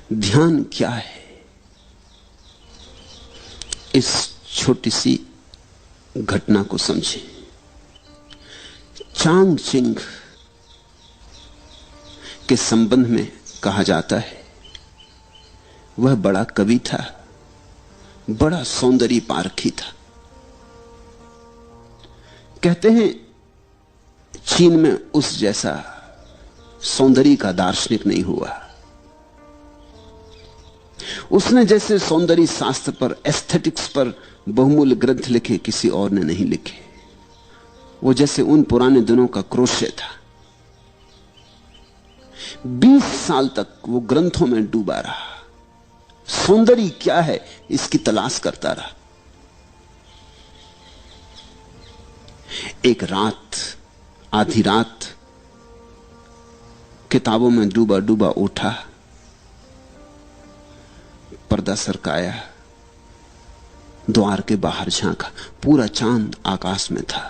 ध्यान क्या है, इस छोटी सी घटना को समझें। चांग चिंग के संबंध में कहा जाता है वह बड़ा कवि था, बड़ा सौंदर्य पारखी था। कहते हैं चीन में उस जैसा सौंदर्य का दार्शनिक नहीं हुआ। उसने जैसे सौंदर्य शास्त्र पर, एस्थेटिक्स पर बहुमूल्य ग्रंथ लिखे किसी और ने नहीं लिखे। वो जैसे उन पुराने दिनों का क्रोशे था। 20 साल तक वो ग्रंथों में डूबा रहा, सौंदर्य क्या है इसकी तलाश करता रहा। एक रात, आधी रात, किताबों में डूबा डूबा उठा, पर्दा सरकाया, द्वार के बाहर झांका, पूरा चांद आकाश में था।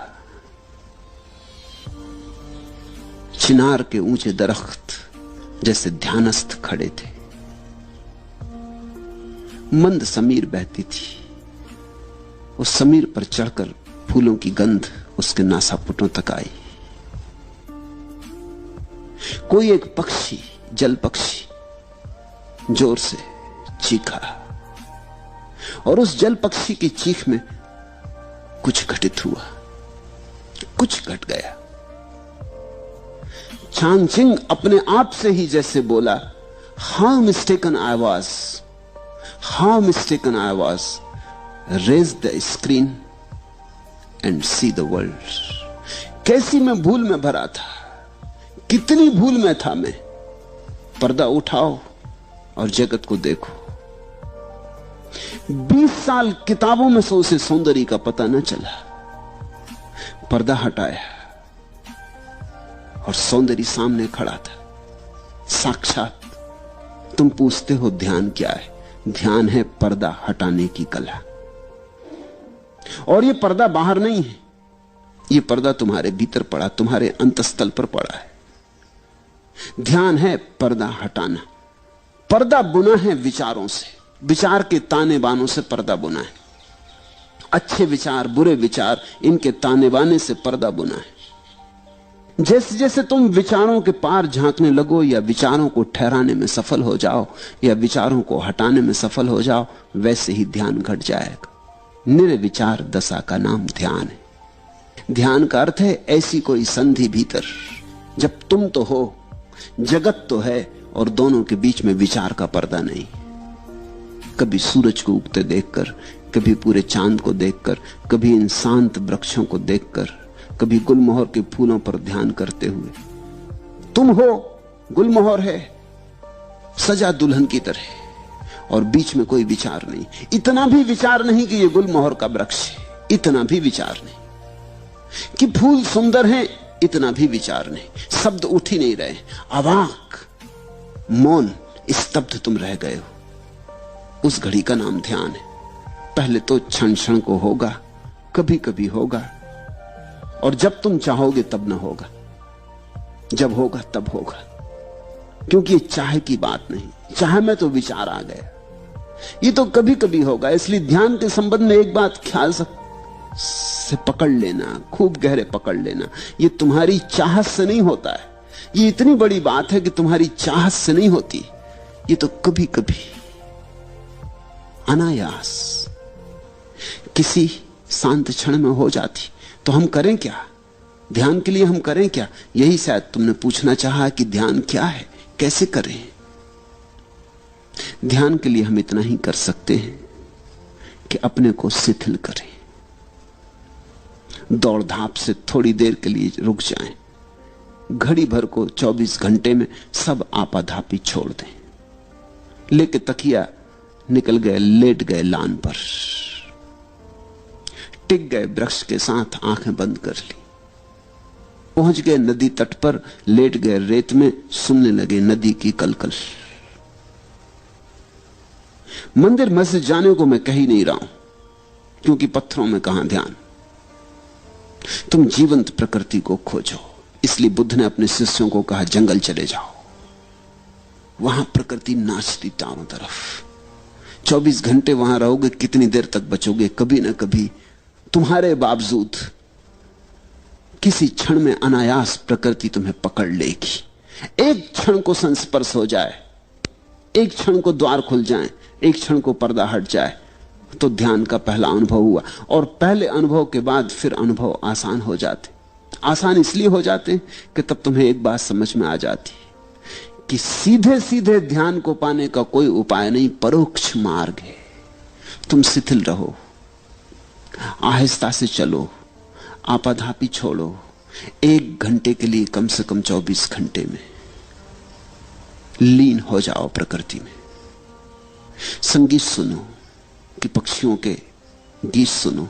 चिनार के ऊंचे दरख्त जैसे ध्यानस्थ खड़े थे। मंद समीर बहती थी। उस समीर पर चढ़कर फूलों की गंध उसके नासापुटों तक आई। कोई एक पक्षी, जल पक्षी जोर से चीखा और उस जल पक्षी की चीख में कुछ घटित हुआ, कुछ घट गया। चांग चिंग अपने आप से ही जैसे बोला, how mistaken I was, how mistaken I was, raise the screen and see the world. कैसी मैं भूल में भरा था, कितनी भूल में था मैं। पर्दा उठाओ और जगत को देखो। 20 साल किताबों में से उसे सौंदर्य का पता न चला। पर्दा हटाया और सौंदर्य सामने खड़ा था, साक्षात। तुम पूछते हो ध्यान क्या है? ध्यान है पर्दा हटाने की कला। और यह पर्दा बाहर नहीं है, यह पर्दा तुम्हारे भीतर पड़ा, तुम्हारे अंतस्थल पर पड़ा है। ध्यान है पर्दा हटाना। पर्दा बुना है विचारों से, विचार के ताने बानों से पर्दा बुना है। अच्छे विचार, बुरे विचार, इनके ताने बाने से पर्दा बुना है। जैसे जैसे तुम विचारों के पार झांकने लगो, या विचारों को ठहराने में सफल हो जाओ, या विचारों को हटाने में सफल हो जाओ, वैसे ही ध्यान घट जाएगा। निर्विचार दशा का नाम ध्यान है। ध्यान का अर्थ है ऐसी कोई संधि भीतर, जब तुम तो हो, जगत तो है, और दोनों के बीच में विचार का पर्दा नहीं। कभी सूरज को उगते देखकर, कभी पूरे चांद को देखकर, कभी इन शांत वृक्षों को देखकर, कभी गुलमोहर के फूलों पर ध्यान करते हुए। तुम हो, गुलमोहर है, सजा दुल्हन की तरह, और बीच में कोई विचार नहीं। इतना भी विचार नहीं कि ये गुलमोहर का वृक्ष है, इतना भी विचार नहीं कि फूल सुंदर हैं, इतना भी विचार नहीं। शब्द उठ ही नहीं रहे, अवाक, मौन, स्तब्ध तुम रह गए हो। उस घड़ी का नाम ध्यान है। पहले तो क्षण क्षण को होगा, कभी कभी होगा, और जब तुम चाहोगे तब ना होगा, जब होगा तब होगा। क्योंकि ये चाह की बात नहीं, चाह में तो विचार आ गया। ये तो कभी कभी होगा। इसलिए ध्यान के संबंध में एक बात ख्याल से पकड़ लेना, खूब गहरे पकड़ लेना, ये तुम्हारी चाहत से नहीं होता है। ये इतनी बड़ी बात है कि तुम्हारी चाहत से नहीं होती, ये तो कभी कभी अनायास किसी शांत क्षण में हो जाती। तो हम करें क्या? ध्यान के लिए हम करें क्या? यही शायद तुमने पूछना चाहा कि ध्यान क्या है, कैसे करें। ध्यान के लिए हम इतना ही कर सकते हैं कि अपने को शिथिल करें, दौड़ धाप से थोड़ी देर के लिए रुक जाएं, घड़ी भर को 24 घंटे में सब आपाधापी छोड़ दें। लेके तकिया निकल गए, लेट गए लान पर, टिक गए वृक्ष के साथ, आंखें बंद कर ली, पहुंच गए नदी तट पर, लेट गए रेत में, सुनने लगे नदी की कलकल। मंदिर मस्जिद जाने को मैं कह ही नहीं रहा हूं, क्योंकि पत्थरों में कहां ध्यान। तुम जीवंत प्रकृति को खोजो। इसलिए बुद्ध ने अपने शिष्यों को कहा, जंगल चले जाओ, वहां प्रकृति नाचती चारों तरफ। 24 घंटे वहां रहोगे, कितनी देर तक बचोगे? कभी ना कभी तुम्हारे बावजूद किसी क्षण में अनायास प्रकृति तुम्हें पकड़ लेगी। एक क्षण को संस्पर्श हो जाए, एक क्षण को द्वार खुल जाए, एक क्षण को पर्दा हट जाए, तो ध्यान का पहला अनुभव हुआ। और पहले अनुभव के बाद फिर अनुभव आसान हो जाते। आसान इसलिए हो जाते कि तब तुम्हें एक बात समझ में आ जाती कि सीधे सीधे ध्यान को पाने का कोई उपाय नहीं, परोक्ष मार्ग है। तुम शिथिल रहो, आहिस्ता से चलो, आपाधापी छोड़ो। 1 घंटे के लिए कम से कम 24 घंटे में लीन हो जाओ प्रकृति में। संगीत सुनो कि पक्षियों के गीत सुनो।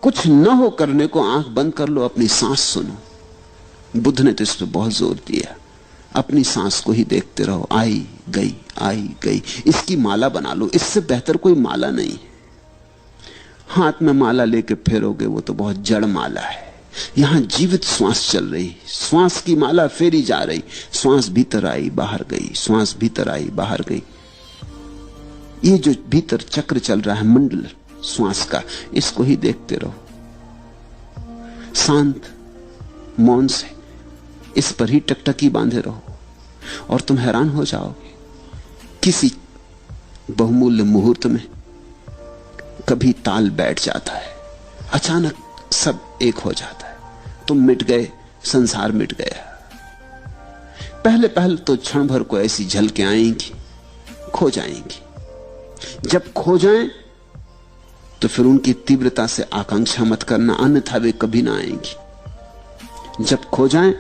कुछ न हो करने को आंख बंद कर लो, अपनी सांस सुनो। बुद्ध ने तो इस पर बहुत जोर दिया, अपनी सांस को ही देखते रहो, आई गई आई गई। इसकी माला बना लो, इससे बेहतर कोई माला नहीं है। हाथ में माला लेके फेरोगे वो तो बहुत जड़ माला है। यहां जीवित श्वास चल रही, श्वास की माला फेरी जा रही। श्वास भीतर आई बाहर गई, श्वास भीतर आई बाहर गई। ये जो भीतर चक्र चल रहा है मंडल श्वास का, इसको ही देखते रहो शांत मौन से। इस पर ही टकटकी बांधे रहो और तुम हैरान हो जाओगे। किसी बहुमूल्य मुहूर्त में कभी ताल बैठ जाता है, अचानक सब एक हो जाता है। तुम मिट गए, संसार मिट गया। पहले पहले तो क्षण भर को ऐसी झलकें आएंगी, खो जाएंगी। जब खो जाएं तो फिर उनकी तीव्रता से आकांक्षा मत करना, अन्यथा वे कभी ना आएंगी। जब खो जाएं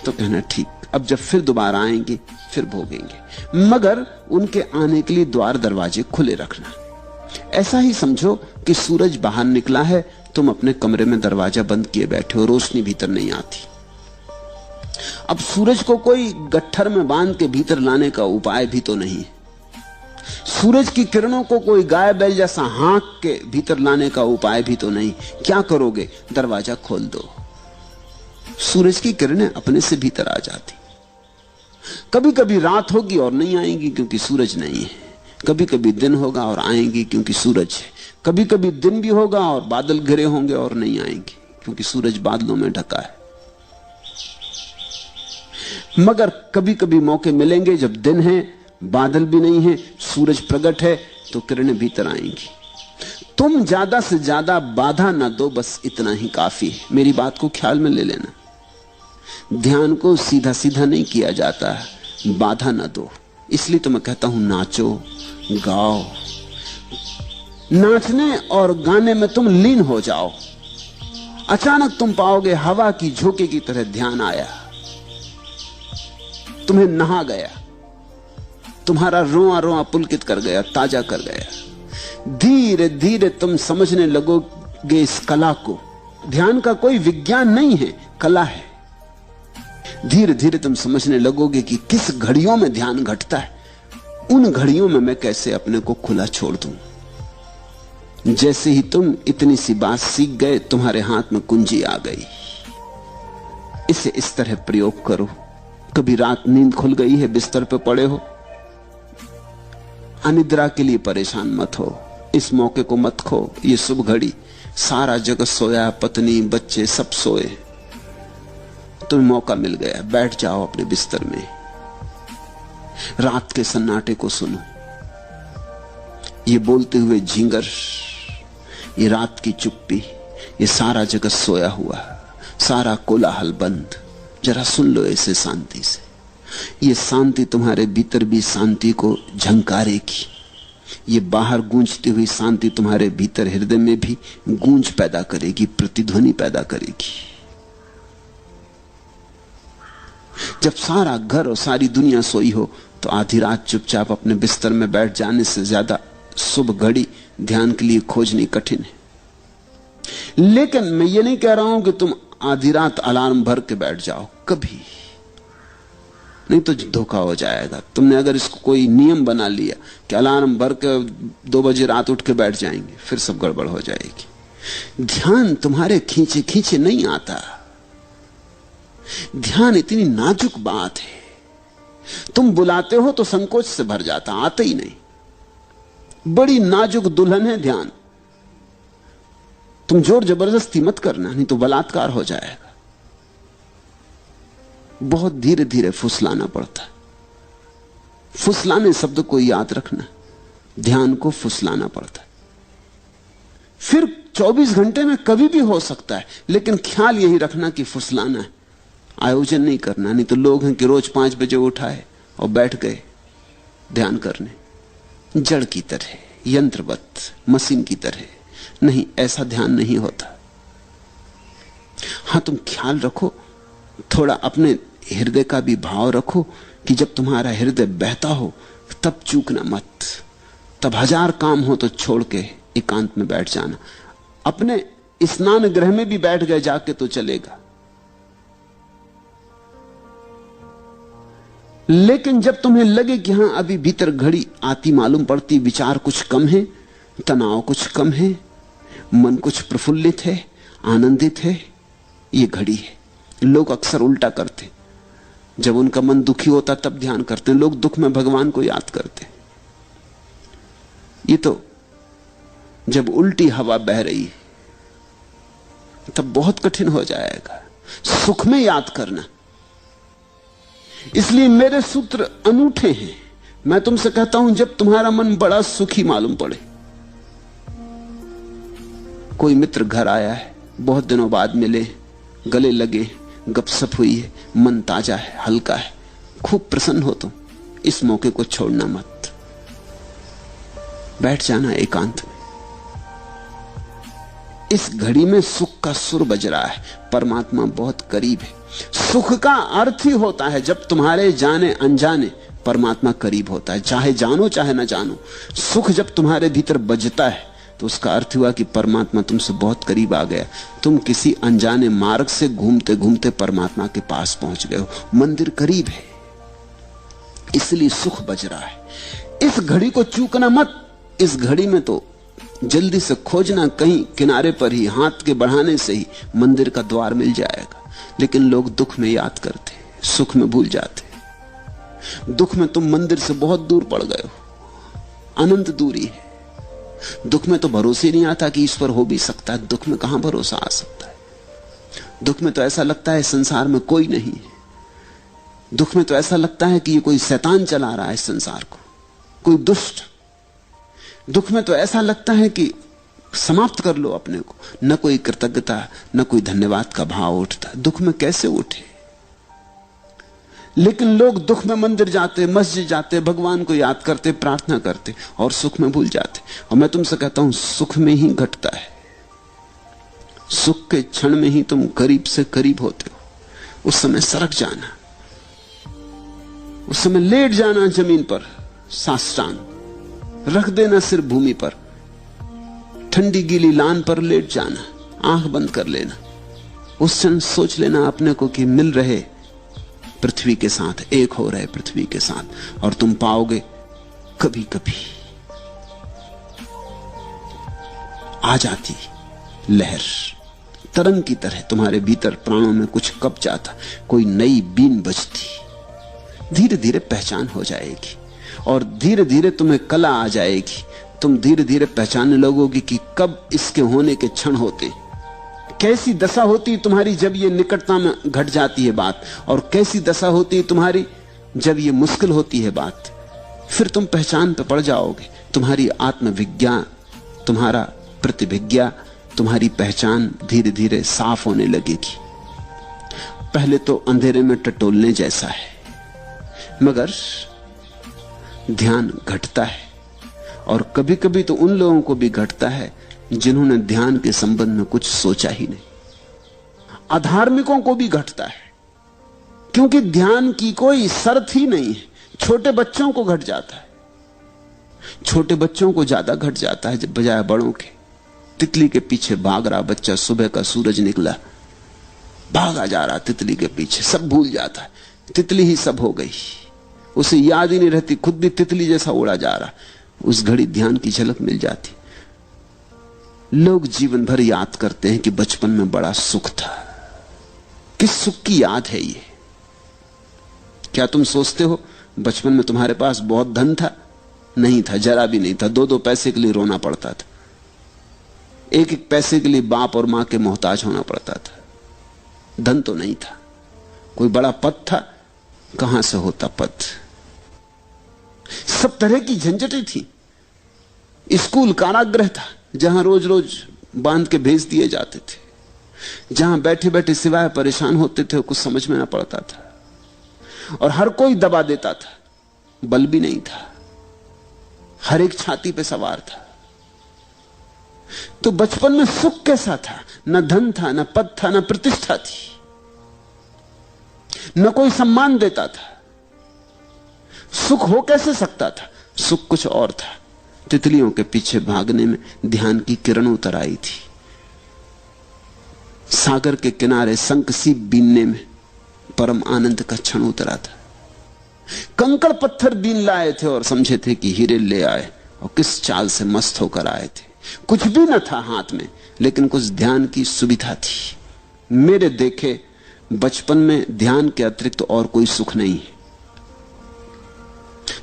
तो कहना ठीक, अब जब फिर दोबारा आएंगे फिर भोगेंगे। मगर उनके आने के लिए द्वार दरवाजे खुले रखना। ऐसा ही समझो कि सूरज बाहर निकला है, तुम अपने कमरे में दरवाजा बंद किए बैठे हो, रोशनी भीतर नहीं आती। अब सूरज को कोई गट्ठर में बांध के भीतर लाने का उपाय भी तो नहीं है। सूरज की किरणों को कोई गाय बैल जैसा हाँक के भीतर लाने का उपाय भी तो नहीं। क्या करोगे? दरवाजा खोल दो, सूरज की किरणें अपने से भीतर आ जाती। कभी कभी रात होगी और नहीं आएंगी क्योंकि सूरज नहीं है। कभी कभी दिन होगा और आएंगी क्योंकि सूरज है। कभी कभी दिन भी होगा और बादल घिरे होंगे और नहीं आएंगे क्योंकि सूरज बादलों में ढका है। मगर कभी कभी मौके मिलेंगे जब दिन है, बादल भी नहीं है, सूरज प्रकट है, तो किरणें भीतर आएंगी। तुम ज्यादा से ज्यादा बाधा ना दो, बस इतना ही काफी है। मेरी बात को ख्याल में ले लेना। ध्यान को सीधा सीधा नहीं किया जाता, बाधा ना दो। इसलिए तो मैं कहता हूं नाचो गाओ। नाचने और गाने में तुम लीन हो जाओ। अचानक तुम पाओगे हवा की झोंके की तरह ध्यान आया, तुम्हें नहा गया, तुम्हारा रोआ रोआ पुलकित कर गया, ताजा कर गया। धीरे धीरे तुम समझने लगोगे इस कला को। ध्यान का कोई विज्ञान नहीं है, कला है। धीरे धीरे तुम समझने लगोगे कि किस घड़ियों में ध्यान घटता है। उन घड़ियों में मैं कैसे अपने को खुला छोड़ दूं। जैसे ही तुम इतनी सी बात सीख गए, तुम्हारे हाथ में कुंजी आ गई। इसे इस तरह प्रयोग करो। कभी रात नींद खुल गई है, बिस्तर पे पड़े हो, अनिद्रा के लिए परेशान मत हो। इस मौके को मत खो। ये शुभ घड़ी, सारा जगत सोया, पत्नी बच्चे सब सोए, तुम्हें मौका मिल गया। बैठ जाओ अपने बिस्तर में, रात के सन्नाटे को सुनो। ये बोलते हुए झींगर, ये रात की चुप्पी, ये सारा जगत सोया हुआ, सारा कोलाहल बंद। जरा सुन लो इसे शांति से। ये शांति तुम्हारे भीतर भी शांति को झंकारेगी। ये बाहर गूंजती हुई शांति तुम्हारे भीतर हृदय में भी गूंज पैदा करेगी, प्रतिध्वनि पैदा करेगी। जब सारा घर और सारी दुनिया सोई हो तो आधी रात चुपचाप अपने बिस्तर में बैठ जाने से ज्यादा शुभ घड़ी ध्यान के लिए खोजनी कठिन है। लेकिन मैं ये नहीं कह रहा हूं कि तुम आधी रात अलार्म भर के बैठ जाओ, कभी नहीं, तो धोखा हो जाएगा। तुमने अगर इसको कोई नियम बना लिया कि अलार्म भर के 2 बजे रात उठ के बैठ जाएंगे, फिर सब गड़बड़ हो जाएगी। ध्यान तुम्हारे खींचे खींचे नहीं आता। ध्यान इतनी नाजुक बात है, तुम बुलाते हो तो संकोच से भर जाता, आते ही नहीं। बड़ी नाजुक दुल्हन है ध्यान। तुम जोर जबरदस्ती मत करना, नहीं तो बलात्कार हो जाएगा। बहुत धीरे धीरे फुसलाना पड़ता है। फुसलाने शब्द को याद रखना, ध्यान को फुसलाना पड़ता है। फिर 24 घंटे में कभी भी हो सकता है, लेकिन ख्याल यही रखना कि फुसलाना है, आयोजन नहीं करना। नहीं तो लोग हैं कि रोज 5 बजे उठाए और बैठ गए ध्यान करने, जड़ की तरह, यंत्रवत, मशीन की तरह। नहीं, ऐसा ध्यान नहीं होता। हां, तुम ख्याल रखो, थोड़ा अपने हृदय का भी भाव रखो कि जब तुम्हारा हृदय बहता हो तब चूकना मत। तब 1000 काम हो तो छोड़ के एकांत में बैठ जाना। अपने स्नान गृह में भी बैठ गए जाके तो चलेगा, लेकिन जब तुम्हें लगे कि हां अभी भीतर घड़ी आती मालूम पड़ती, विचार कुछ कम है, तनाव कुछ कम है, मन कुछ प्रफुल्लित है, आनंदित है, ये घड़ी है। लोग अक्सर उल्टा करते, जब उनका मन दुखी होता तब ध्यान करते हैं। लोग दुख में भगवान को याद करते। ये तो जब उल्टी हवा बह रही है तब बहुत कठिन हो जाएगा सुख में याद करना। इसलिए मेरे सूत्र अनूठे हैं। मैं तुमसे कहता हूं, जब तुम्हारा मन बड़ा सुखी मालूम पड़े, कोई मित्र घर आया है, बहुत दिनों बाद मिले, गले लगे, गपशप हुई है, मन ताजा है, हल्का है, खूब प्रसन्न हो तुम, इस मौके को छोड़ना मत। बैठ जाना एकांत में। इस घड़ी में सुख का सुर बज रहा है, परमात्मा बहुत करीब है। सुख का अर्थ ही होता है जब तुम्हारे जाने अनजाने परमात्मा करीब होता है, चाहे जानो चाहे ना जानो। सुख जब तुम्हारे भीतर बजता है तो उसका अर्थ हुआ कि परमात्मा तुमसे बहुत करीब आ गया। तुम किसी अनजाने मार्ग से घूमते घूमते परमात्मा के पास पहुंच गए हो। मंदिर करीब है, इसलिए सुख बज रहा है। इस घड़ी को चूकना मत। इस घड़ी में तो जल्दी से खोजना, कहीं किनारे पर ही, हाथ के बढ़ाने से ही मंदिर का द्वार मिल जाएगा। लेकिन लोग दुख में याद करते, सुख में भूल जाते। दुख में तुम मंदिर से बहुत दूर पड़ गए हो, अनंत दूरी है। दुख में तो भरोसे नहीं आता कि ईश्वर हो भी सकता है। दुख में कहां भरोसा आ सकता है? दुख में तो ऐसा लगता है संसार में कोई नहीं है। दुख में तो ऐसा लगता है कि ये कोई शैतान चला रहा है संसार को, कोई दुष्ट। दुख में तो ऐसा लगता है कि समाप्त कर लो अपने को। न कोई कृतज्ञता, न कोई धन्यवाद का भाव उठता। दुख में कैसे उठे? लेकिन लोग दुख में मंदिर जाते, मस्जिद जाते, भगवान को याद करते, प्रार्थना करते और सुख में भूल जाते। और मैं तुमसे कहता हूं, सुख में ही घटता है। सुख के क्षण में ही तुम करीब से करीब होते हो। उस समय सरक जाना, उस समय लेट जाना जमीन पर, साष्टांग रख देना सिर भूमि पर, ठंडी गीली लान पर लेट जाना, आंख बंद कर लेना। उस क्षण सोच लेना अपने को कि मिल रहे पृथ्वी के साथ, एक हो रहे पृथ्वी के साथ। और तुम पाओगे कभी कभी आ जाती लहर, तरंग की तरह तुम्हारे भीतर प्राणों में कुछ कब जाता, कोई नई बीन बजती। धीरे धीरे पहचान हो जाएगी और धीरे धीरे तुम्हें कला आ जाएगी। तुम धीरे धीरे पहचानने लगोगी कि कब इसके होने के क्षण होते, कैसी दशा होती तुम्हारी जब ये निकटता में घट जाती है बात, और कैसी दशा होती है तुम्हारी जब ये मुश्किल होती है बात। फिर तुम पहचान पे पड़ जाओगे। तुम्हारी आत्मविज्ञा, तुम्हारा प्रतिभिज्ञा, तुम्हारी पहचान धीरे धीरे साफ होने लगेगी। पहले तो अंधेरे में टटोलने जैसा है, मगर ध्यान घटता है। और कभी कभी तो उन लोगों को भी घटता है जिन्होंने ध्यान के संबंध में कुछ सोचा ही नहीं। अधार्मिकों को भी घटता है, क्योंकि ध्यान की कोई शर्त ही नहीं है। छोटे बच्चों को घट जाता है, छोटे बच्चों को ज्यादा घट जाता है जब बजाय बड़ों के। तितली के पीछे भाग रहा बच्चा, सुबह का सूरज निकला, भागा जा रहा तितली के पीछे, सब भूल जाता है, तितली ही सब हो गई, उसे याद ही नहीं रहती, खुद भी तितली जैसा उड़ा जा रहा। उस घड़ी ध्यान की झलक मिल जाती। लोग जीवन भर याद करते हैं कि बचपन में बड़ा सुख था। किस सुख की याद है ये? क्या तुम सोचते हो बचपन में तुम्हारे पास बहुत धन था? नहीं था, जरा भी नहीं था। 2-2 पैसे के लिए रोना पड़ता था, 1-1 पैसे के लिए बाप और मां के मोहताज होना पड़ता था। धन तो नहीं था। कोई बड़ा पद था? कहां से होता पद? सब तरह की झंझटें थी। स्कूल कारागृह था, जहां रोज रोज बांध के भेज दिए जाते थे, जहां बैठे बैठे सिवाय परेशान होते थे, कुछ समझ में ना पड़ता था। और हर कोई दबा देता था, बल भी नहीं था, हर एक छाती पे सवार था। तो बचपन में सुख कैसा था? न धन था, न पद था, न प्रतिष्ठा थी, न कोई सम्मान देता था। सुख हो कैसे सकता था? सुख कुछ और था। तितलियों के पीछे भागने में ध्यान की किरण उतर आई थी। सागर के किनारे शंख सी बीनने में परम आनंद का क्षण उतरा था। कंकड़ पत्थर बीन लाए थे और समझे थे कि हीरे ले आए, और किस चाल से मस्त होकर आए थे। कुछ भी न था हाथ में, लेकिन कुछ ध्यान की सुविधा थी। मेरे देखे बचपन में ध्यान के अतिरिक्त और कोई सुख नहीं है।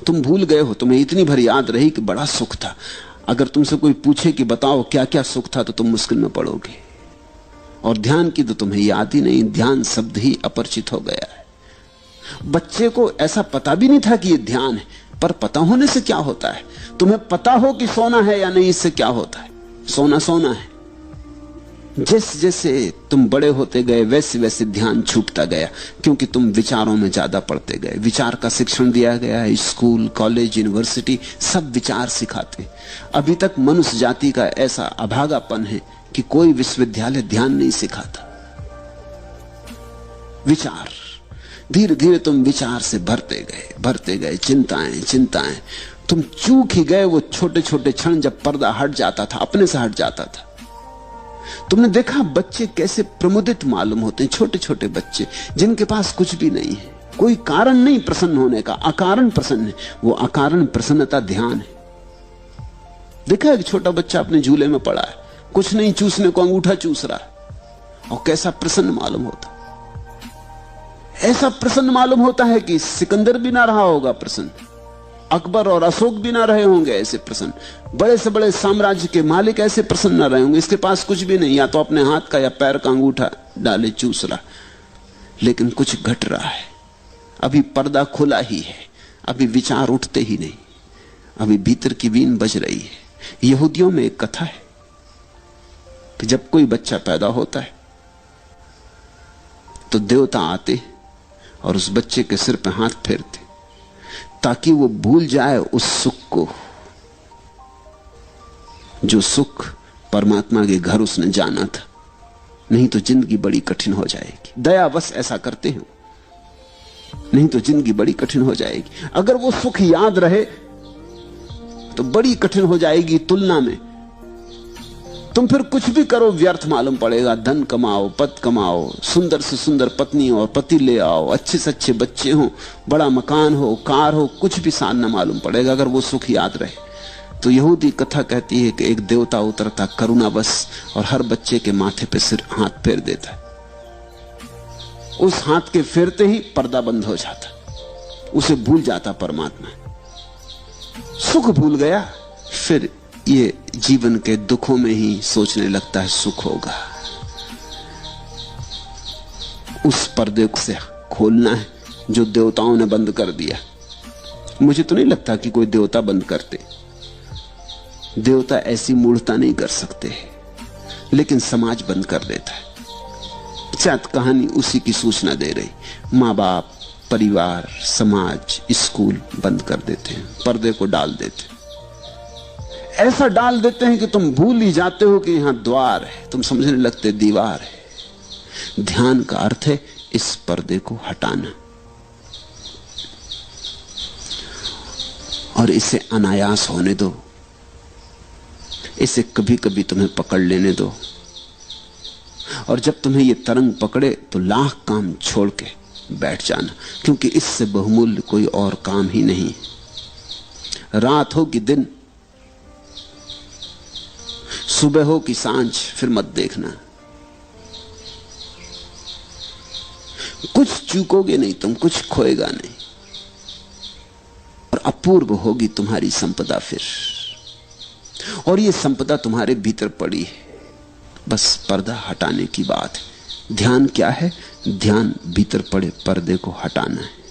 तुम भूल गए हो, तुम्हें इतनी भर याद रही कि बड़ा सुख था। अगर तुमसे कोई पूछे कि बताओ क्या क्या सुख था, तो तुम मुश्किल में पड़ोगे। और ध्यान की तो तुम्हें याद ही नहीं, ध्यान शब्द ही अपरिचित हो गया है। बच्चे को ऐसा पता भी नहीं था कि यह ध्यान है, पर पता होने से क्या होता है? तुम्हें पता हो कि सोना है या नहीं, इससे क्या होता है? सोना सोना है। जैसे जैसे तुम बड़े होते गए, वैसे वैसे ध्यान छूटता गया, क्योंकि तुम विचारों में ज्यादा पड़ते गए। विचार का शिक्षण दिया गया है, स्कूल, कॉलेज, यूनिवर्सिटी सब विचार सिखाते। अभी तक मनुष्य जाति का ऐसा अभागापन है कि कोई विश्वविद्यालय ध्यान नहीं सिखाता। विचार, धीरे धीरे तुम विचार से भरते गए, चिंताएं चिंताएं। तुम चूक ही गए वो छोटे छोटे क्षण जब पर्दा हट जाता था, अपने से हट जाता था। तुमने देखा बच्चे कैसे प्रमुदित मालूम होते हैं, छोटे छोटे बच्चे जिनके पास कुछ भी नहीं है, कोई कारण नहीं प्रसन्न होने का, अकारण प्रसन्न है। वो अकारण प्रसन्नता ध्यान है। देखा एक छोटा बच्चा अपने झूले में पड़ा है, कुछ नहीं चूसने को अंगूठा चूस रहा है, और कैसा प्रसन्न मालूम होता। ऐसा प्रसन्न मालूम होता है कि सिकंदर भी ना रहा होगा प्रसन्न, अकबर और अशोक भी ना रहे होंगे ऐसे प्रसन्न, बड़े से बड़े साम्राज्य के मालिक ऐसे प्रसन्न ना रहे होंगे। इसके पास कुछ भी नहीं, या तो अपने हाथ का या पैर का अंगूठा डाले चूस रहा, लेकिन कुछ घट रहा है। अभी पर्दा खुला ही है, अभी विचार उठते ही नहीं, अभी भीतर की वीण बज रही है। यहूदियों में एक कथा है कि जब कोई बच्चा पैदा होता है तो देवता आते और उस बच्चे के सिर पे हाथ फेरते, ताकि वो भूल जाए उस सुख को, जो सुख परमात्मा के घर उसने जाना था। नहीं तो जिंदगी बड़ी कठिन हो जाएगी। दयावश ऐसा करते हैं, नहीं तो जिंदगी बड़ी कठिन हो जाएगी। अगर वो सुख याद रहे तो बड़ी कठिन हो जाएगी तुलना में। तुम फिर कुछ भी करो व्यर्थ मालूम पड़ेगा। धन कमाओ, पद कमाओ, सुंदर से सुंदर पत्नी और पति ले आओ, अच्छे से अच्छे बच्चे हो, बड़ा मकान हो, कार हो, कुछ भी सान न मालूम पड़ेगा अगर वो सुख याद रहे। तो यहूदी कथा कहती है कि एक देवता उतरता करुणावश और हर बच्चे के माथे पे सिर हाथ फेर देता है। उस हाथ के फेरते ही पर्दा बंद हो जाता, उसे भूल जाता परमात्मा, सुख भूल गया। फिर ये जीवन के दुखों में ही सोचने लगता है सुख होगा। उस पर्दे को से खोलना है जो देवताओं ने बंद कर दिया। मुझे तो नहीं लगता कि कोई देवता बंद करते। देवता ऐसी मूढ़ता नहीं कर सकते, लेकिन समाज बंद कर देता है। शायद कहानी उसी की सूचना दे रही। माँ बाप, परिवार, समाज, स्कूल बंद कर देते हैं, पर्दे को डाल देते हैं। ऐसा डाल देते हैं कि तुम भूल ही जाते हो कि यहां द्वार है, तुम समझने लगते दीवार है। ध्यान का अर्थ है इस पर्दे को हटाना और इसे अनायास होने दो। इसे कभी कभी तुम्हें पकड़ लेने दो, और जब तुम्हें यह तरंग पकड़े तो लाख काम छोड़ के बैठ जाना, क्योंकि इससे बहुमूल्य कोई और काम ही नहीं। रात हो कि दिन, सुबह हो कि सांझ, फिर मत देखना। कुछ चूकोगे नहीं तुम, कुछ खोएगा नहीं। अपूर्व होगी तुम्हारी संपदा फिर। और ये संपदा तुम्हारे भीतर पड़ी है, बस पर्दा हटाने की बात है। ध्यान क्या है? ध्यान भीतर पड़े पर्दे को हटाना है।